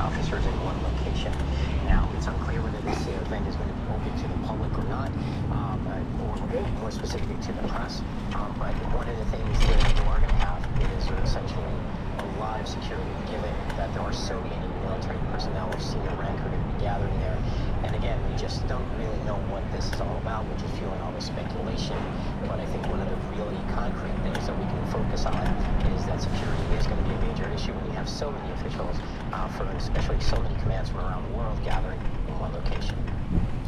officers in one location. Now, it's unclear whether this event is going to be open to the public or not, or more specifically to the press. But one of the things that you are going to have is essentially a lot of security, given that there are so many military personnel of senior rank who are going to be gathering there. And again, we just don't really know what this is all about, which is fueling all the speculation. But I think one of the really concrete things that we can focus on is that security is going to be a major issue when you have so many officials, from especially so many commands from around the world gathering in one location.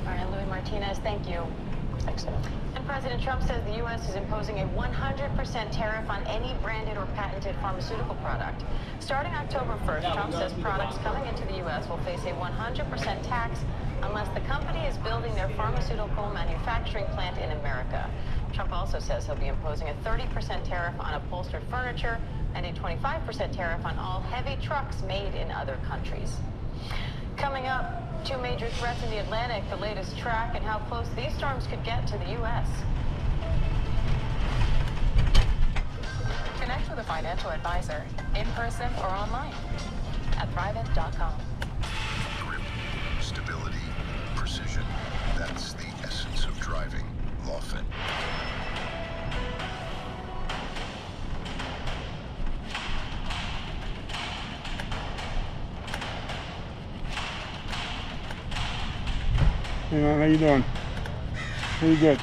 All right, Louis Martinez, thank you. Thanks, Sam. And President Trump says the U.S. is imposing a 100% tariff on any branded or patented pharmaceutical product. Starting October 1st, Trump says products coming into the U.S. will face a 100% tax unless the company is building their pharmaceutical manufacturing plant in America. Trump also says he'll be imposing a 30% tariff on upholstered furniture and a 25% tariff on all heavy trucks made in other countries. Coming up, two major threats in the Atlantic, the latest track, and how close these storms could get to the U.S. Connect with a financial advisor, in person or online, at Thrivent.com. Grip, stability, precision. That's the essence of driving. Lawfin. Hey man, how you doing? Pretty good.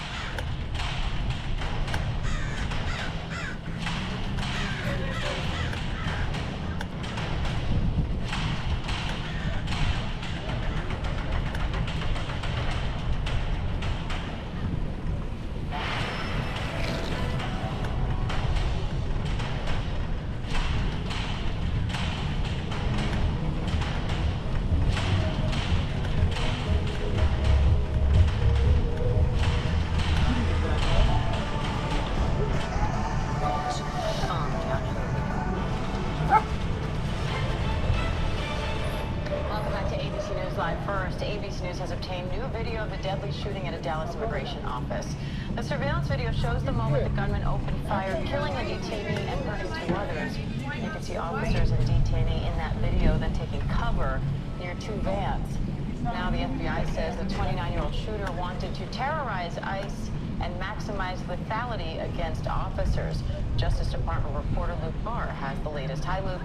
ABC News has obtained new video of the deadly shooting at a Dallas immigration office. The surveillance video shows the moment the gunman opened fire, killing a detainee and hurting two others. You can see officers and detainee in that video then taking cover near two vans. Now the FBI says the 29-year-old shooter wanted to terrorize ICE and maximize lethality against officers. Justice Department reporter Luke Barr has the latest. Hi, Luke.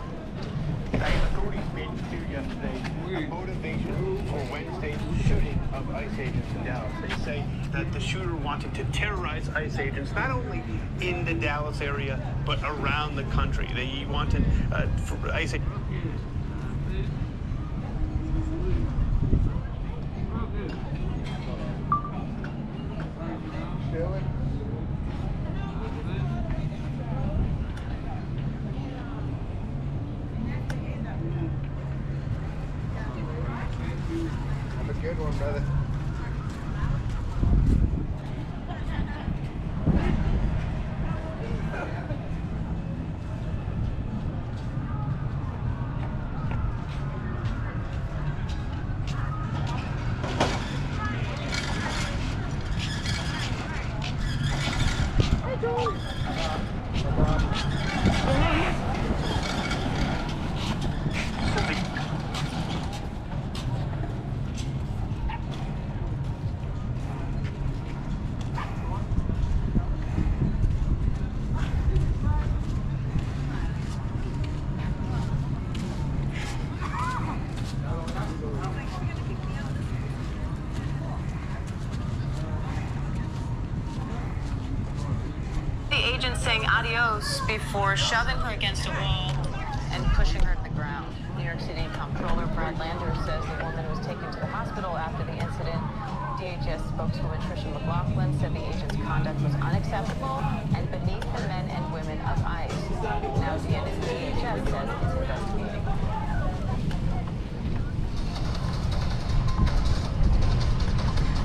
Authorities made clear yesterday the motivation for Wednesday's shooting of ICE agents in Dallas. They say that the shooter wanted to terrorize ICE agents, not only in the Dallas area, but around the country. They wanted for ICE agents. Good one, brother. Agent saying adios before shoving her against a wall and pushing her to the ground. New York City Comptroller Brad Lander says the woman was taken to the hospital after the incident. DHS spokeswoman Tricia McLaughlin said the agent's conduct was unacceptable and beneath the men and women of ICE. Now DHS says it's investigating.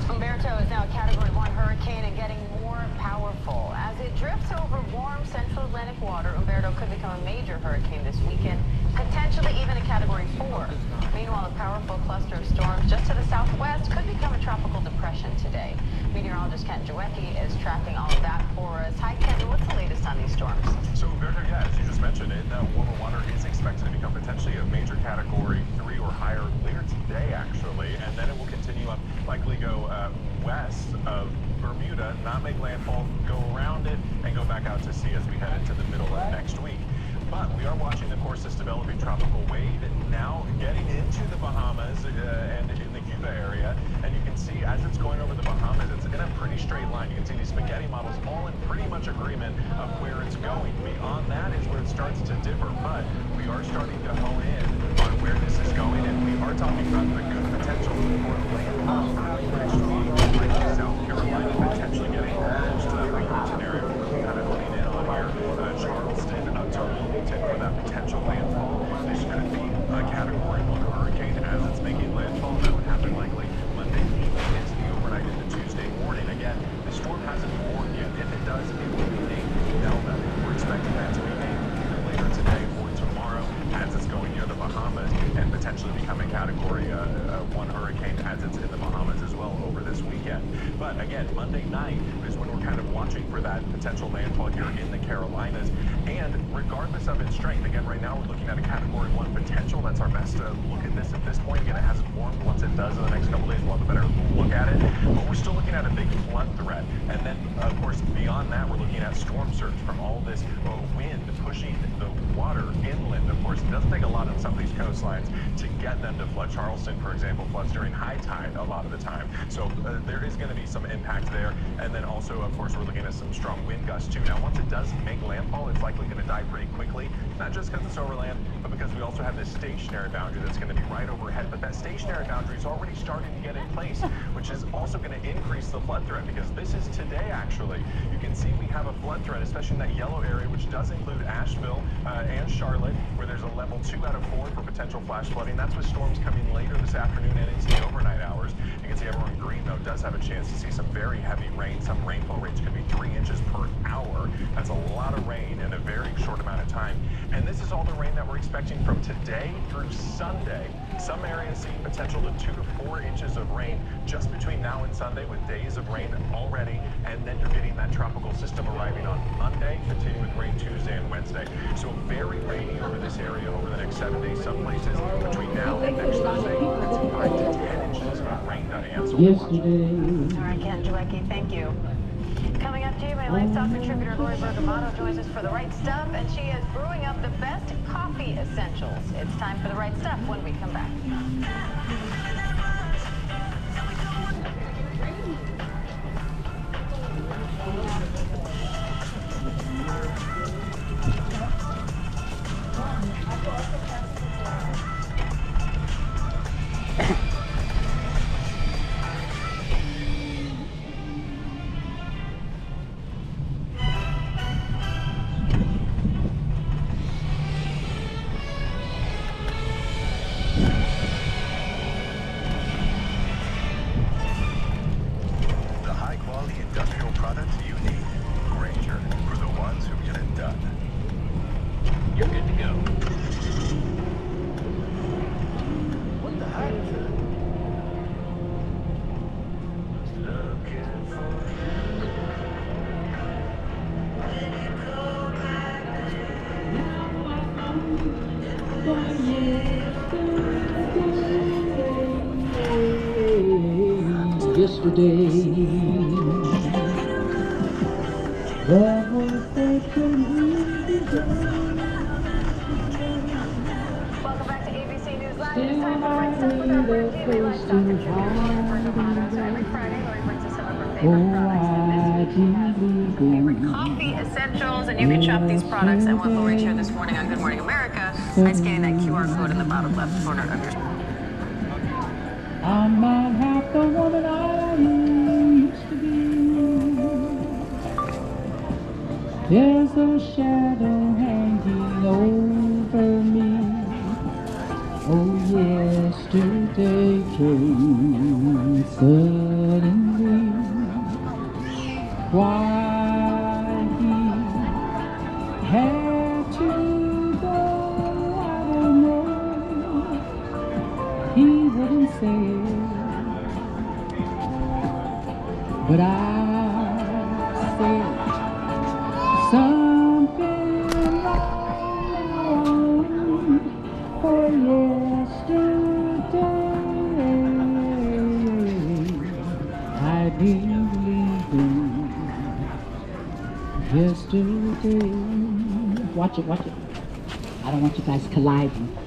Umberto is now a Category 1 hurricane and getting more powerful. As it drifts over warm central Atlantic water, Umberto could become a major hurricane this weekend, potentially even a Category 4. Meanwhile, a powerful cluster of storms just to the southwest could become a tropical depression today. Meteorologist Ken Jawecki is tracking all of that for us. Hi, Ken. What's the latest on these storms? So, Umberto, yeah, as you just mentioned, warmer water is expected to become potentially a major Category 3 or higher. system likely go west of Bermuda, not make landfall, go around it, and go back out to sea as we head into the middle of next week. But we are watching, of course, this developing tropical wave now getting into the Bahamas and in the Cuba area. And you can see as it's going over the Bahamas, it's in a pretty straight line. You can see these spaghetti models all in pretty much agreement of where it's going. Beyond that is where it starts to differ. But we are starting to hone in on where this is going. And we are talking about the good potential for landfall early next week. Like South Carolina potentially getting close to that Lincoln scenario. Kind of honing in on here. Charleston up to Wilmington for that potential landfall. This could be a Category 1 hurricane as it's making landfall. That would happen likely Monday evening into the overnight into Tuesday morning. Again, the storm hasn't formed yet. If it does, it will be named Delta. We're expecting that to be named either later today or tomorrow as it's going near the Bahamas and potentially becoming Category 1 hurricane as it's in the Bahamas as well over this weekend. But again, Monday night is when we're kind of watching for that potential landfall here in the Carolinas. And regardless of its strength, again, right now we're looking at a Category 1 potential. That's our best look at this at this point. Again, it hasn't formed. Once it does in the next couple days, we'll have a better look at it. But we're still looking at a big flood threat. And then, of course, beyond that, we're looking at storm surge from all this wind pushing the water inland. Of course, it doesn't take a lot on some of these coastlines to get them to flood. Charleston, for example, floods during high tide a lot of the time. So there is going to be some impact there. And then also, of course, we're looking at some strong wind gusts too. Now, once it does make landfall, it's likely going to die pretty quickly. Not just because it's overland, but because we also have this stationary boundary that's going to be right overhead. But that stationary boundary is already starting to get in place, which is also going to increase the flood threat because this is today, actually. You can see we have a flood threat, especially in that yellow area, which does include Asheville and Charlotte, where there's a level 2 out of 4 for potential flash flooding. That's with storms coming later this afternoon and into the overnight hours. You can see everyone in green, though, does have a chance to see some very heavy rain. Some rainfall rates could be 3 inches per hour. That's a lot of rain in a very short amount of time. And this is all the rain that we're expecting from today through Sunday. Some areas seeing potential to 2 to 4 inches of rain just between now and Sunday with days of rain already. And then you're getting that tropical system arriving on Monday, continuing with rain Tuesday and Wednesday. So very rainy over this area over the next 7 days. Some places between now and next Thursday, that's 5 to 10 inches of rain, Diane. So All right, Ken Jalecki, thank you. Coming up to you, my lifestyle contributor Lori Bergamato joins us for The Right Stuff, and she is brewing up the best coffee essentials. It's time for The Right Stuff when we come back. Yesterday, that was Welcome back to ABC News Live. It's time for The Right Stuff with our daily lifestyle contributor, Lori Bergamato. So every Friday, Lori brings us some of her favorite products. And this week she has favorite coffee essentials, and you can shop these products and what Lori shared this morning on Good Morning America by scanning that QR code in the bottom left corner of your screen. I'm not half the woman I used to be. There's a shadow hanging over me. Oh, yesterday came suddenly. Why he had to go, I don't know. He wouldn't say it, but I said something wrong for yesterday. believing yesterday. Watch it, watch it. I don't want you guys colliding.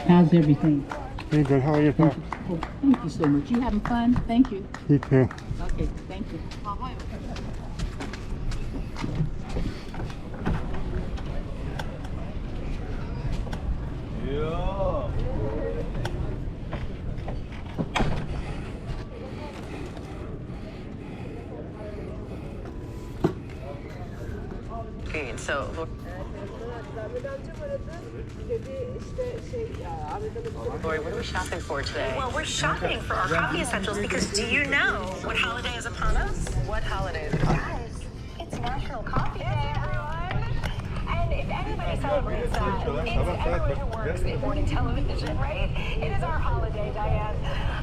How's everything? Pretty good. How are you, pal? Oh, thank you so much. You having fun? Thank you. You too. Okay, thank you. Okay, so look. Lori, what are we shopping for today? Well, we're shopping for our coffee essentials because do you know what holiday is upon us? What holiday is it? Guys, it's National Coffee Day, everyone. And if anybody celebrates that, it's everyone who works in morning television, right? It is our holiday, Diane.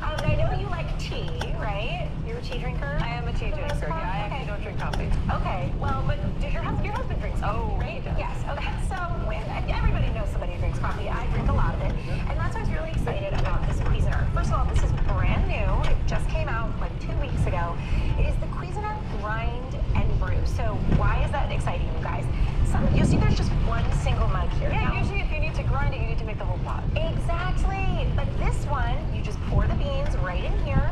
I know you like tea, right? You're a tea drinker? I am a tea drinker. Yeah, I actually don't drink coffee. Okay, well, but your husband drinks coffee, Oh, right? he does. Yes, okay. So everybody knows somebody who drinks coffee. I drink a lot of it. And that's why I was really excited about this Cuisinart. First of all, this is brand new. It just came out like 2 weeks ago. It is the Cuisinart Grind and Brew. So why is that exciting, you guys? You'll see there's just one single mug here. Yeah, Now, usually if you need to grind it, you need to make the whole pot. exactly. But this one, you just pour the beans right in here.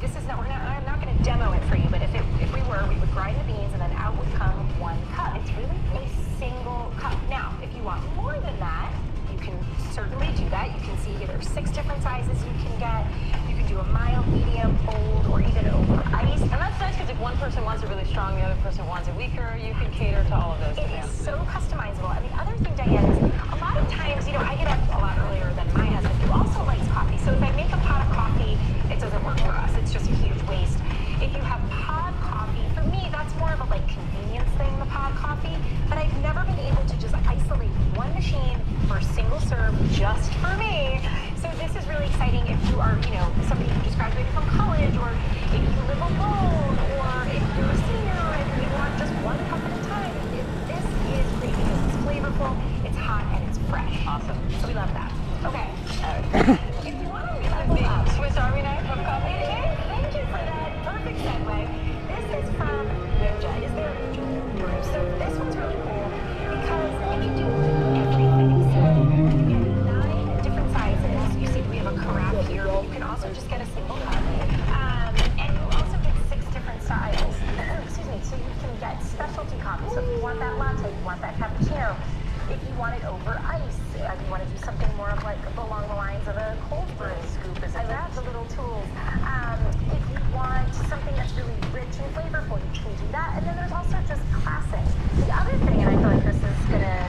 This is not. I'm not going to demo it for you, but if we were, we would grind the beans and then out would come 1 cup. It's really a single cup. Now, if you want more than that, you can certainly do that. You can see here there's 6 different sizes you can get. You can do a mild, medium, bold, or even over ice. And that's nice because if one person wants it really strong, the other person wants it weaker, you can cater to all of those It demands. is so customizable. And the other thing, Diane, is a lot of times, I get up a lot earlier than my husband, who also likes coffee. So if I make a pot of coffee, it doesn't work for us. It's just a huge waste. If you have pod coffee, for me, that's more of a convenience thing, the pod coffee. But I've never been able to just isolate one machine for a single serve just for me. So this is really exciting if you are, somebody who just graduated from college, or if you live alone, or if you're a senior and you want just 1 cup at a time. This is great because it's flavorful, it's hot, and it's fresh. Awesome. So we love that. Okay. If you want to level up, Swiss Army knife of coffee. thank you for that perfect segue. This is from Ninja. Is there brew? So this one's really cool because it can do everything. So you get 9 different sizes. You see we have a carafe here, but you can also just get a single cup. And you also get 6 different styles. Excuse me. So you can get specialty coffee. So if you want that latte, you want that cappuccino. If you want it over ice, if you want to do something more of along the lines of a cold brew scoop, I love the little tools. If you want something that's really rich and flavorful, you can do that. And then there's also just classic. The other thing, and I feel like this is gonna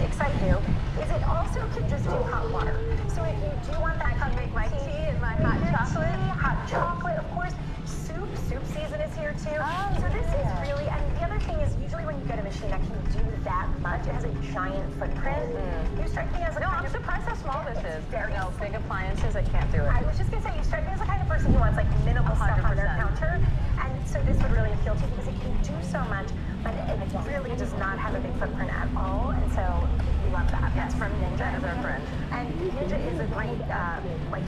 excite you, is it also can just do hot water. So if you do want that, I can make my tea and my hot chocolate, of course. Soup season is here too. So this is really, and the other thing is usually when you get a machine that can do that much, it has a giant footprint. You strike me as I'm surprised how small this is. Very No, big appliances, I can't do it. I was just gonna say, you strike me as the kind of person who wants minimal stuff on their 100%. counter, and so this would really appeal to you because it can do so much, but it really does not have a big footprint at all, and so we love that. That's from Ninja, That is our friend. and Ninja is a great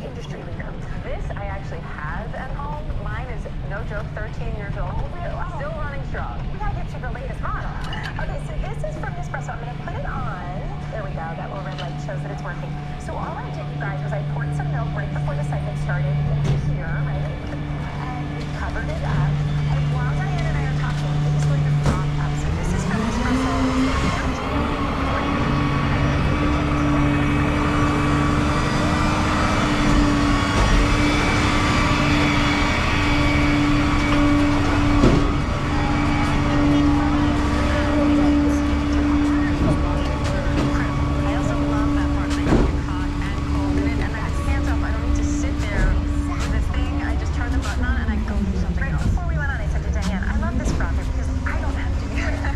industry leader. This I actually have at home. Mine is, no joke, 13 years old. Still running strong. We gotta get you the latest model. Okay, so this is from Nespresso. I'm gonna put it on. There we go. That little red light shows that it's working. So all I did, you guys, was I poured some milk right before the segment started into here, right? And we covered it up. And while Diane and I are talking, it is going to froth up. So this is from Nespresso. I also love that part that you get hot and cold in it, and I can't help. I don't need to sit there with this thing. I just turn the button on and I go do something Right else. before we went on, I said to Diane, I love this frother because I don't have to do it. And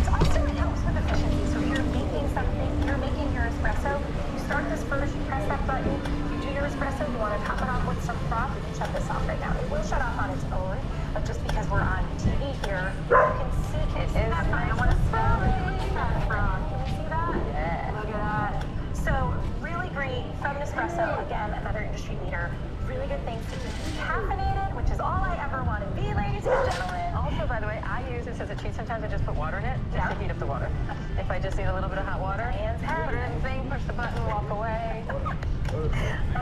it's also, it helps with efficiency. So if you're making something, you're making your espresso, you start this first, you press that button, you do your espresso, you want to top it off with some froth, you can shut this off right now. It will shut off on its own, but just because we're on TV here, you can see it. Isn't that fun? I want to smell that froth. Can you see that? Yeah. Look at that. So really great from Nespresso. Again, another industry leader. really good things to keep me caffeinated, which is all I ever want to be, ladies and gentlemen. Also, by the way, I use this as a cheat. Sometimes I just put water in it just to heat up the water. If I just need a little bit of hot water, put it in the thing, push the button, walk away. A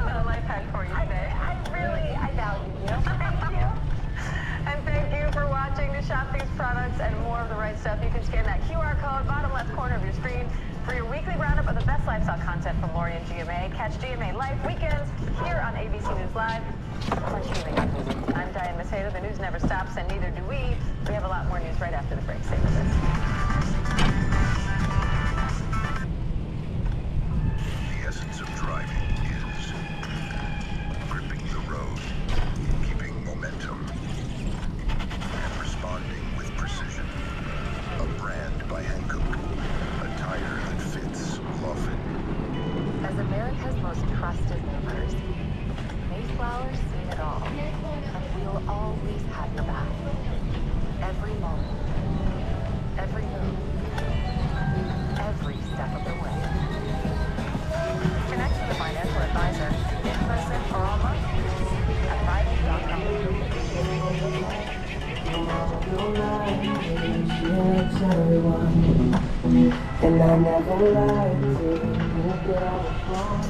little life hack for you today. I value you. Thank you. And thank you for watching. To shop these products and more of the right stuff, you can scan that QR code, bottom left corner of your screen, for your weekly roundup of the best lifestyle content from Lori and GMA. Catch GMA Life weekends here on ABC News Live. I'm Diane Macedo. The news never stops, and neither do we. We have a lot more news right after the break. Stay with us. The essence of driving is gripping the road, keeping momentum, and responding with precision. A brand by Hankook, a tire that fits Laufin. As America's most trusted movers, Mayflower's seen it all, and we'll always have your back. Every moment, every move, every step of the way. Connect with a financial advisor in person or online at And I never lied to you, but I was wrong.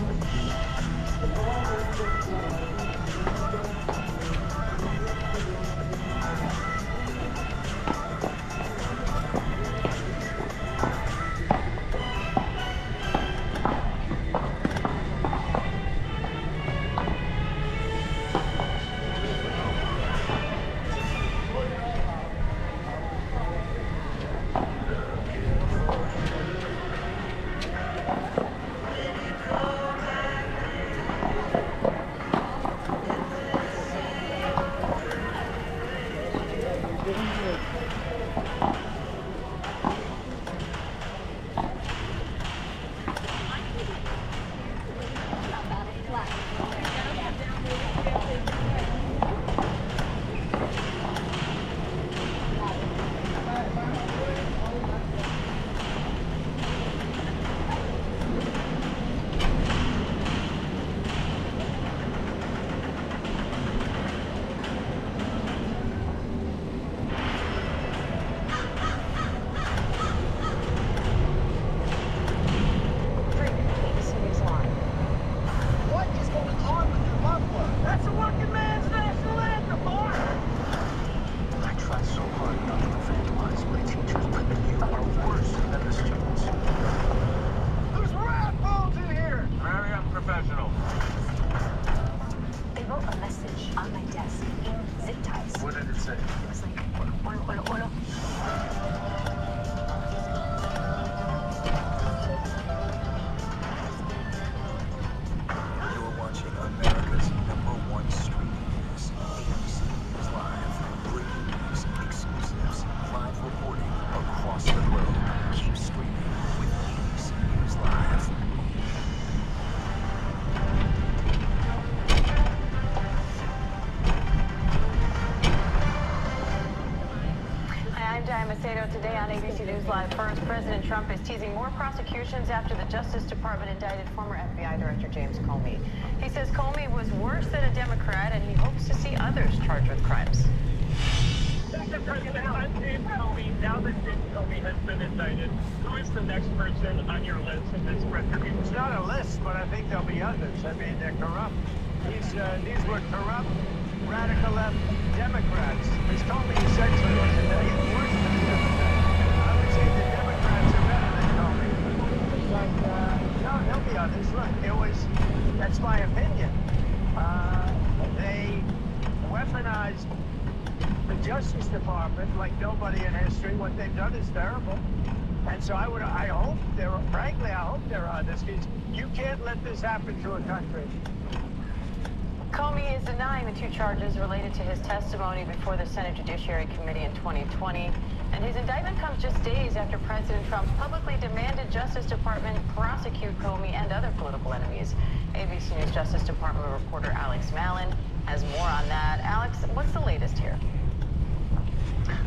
Today on ABC News Live, first, President Trump is teasing more prosecutions after the Justice Department indicted former FBI Director James Comey. He says Comey was worse than a Democrat, and he hopes to see others charged with crimes. Mr. President, I'm James Comey. Now that James Comey has been indicted, who is the next person on your list in this retribution? It's not a list, but I think there'll be others. I mean, they're corrupt. These were corrupt, radical left Democrats. Ms. Comey essentially was indicted worse than a Democrat. I would say the Democrats are better than Comey. But, no, there'll be others. Look, that's my opinion. They weaponized the Justice Department like nobody in history. What they've done is terrible. And so I hope there are others, because you can't let this happen to a country. Comey is denying the two charges related to his testimony before the Senate Judiciary Committee in 2020. And his indictment comes just days after President Trump publicly demanded Justice Department prosecute Comey and other political enemies. ABC News Justice Department reporter Alex Malin has more on that. Alex, what's the latest here?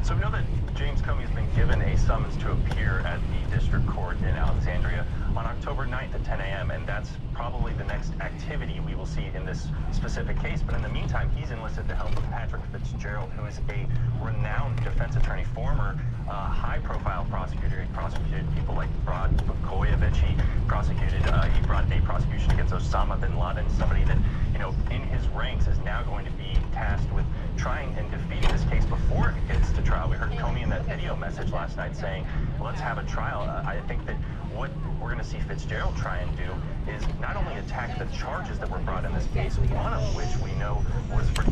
So we know that James Comey has been given a summons to appear at the district court in Alexandria on October 9th at 10 a.m., and that's probably the next activity we will see in this specific case. But in the meantime, he's enlisted the help of Patrick Fitzgerald, who is a renowned defense attorney, former high-profile prosecutor. He prosecuted people like Rod Blagojevich. He brought a prosecution against Osama bin Laden, somebody that, you know, in his ranks is now going to be tasked with trying and defeating this case before it gets to trial. We heard Comey in that video message last night saying, let's have a trial. I think that what we're going to see Fitzgerald try and do is not only attack the charges that were brought in this case, one of which we know was for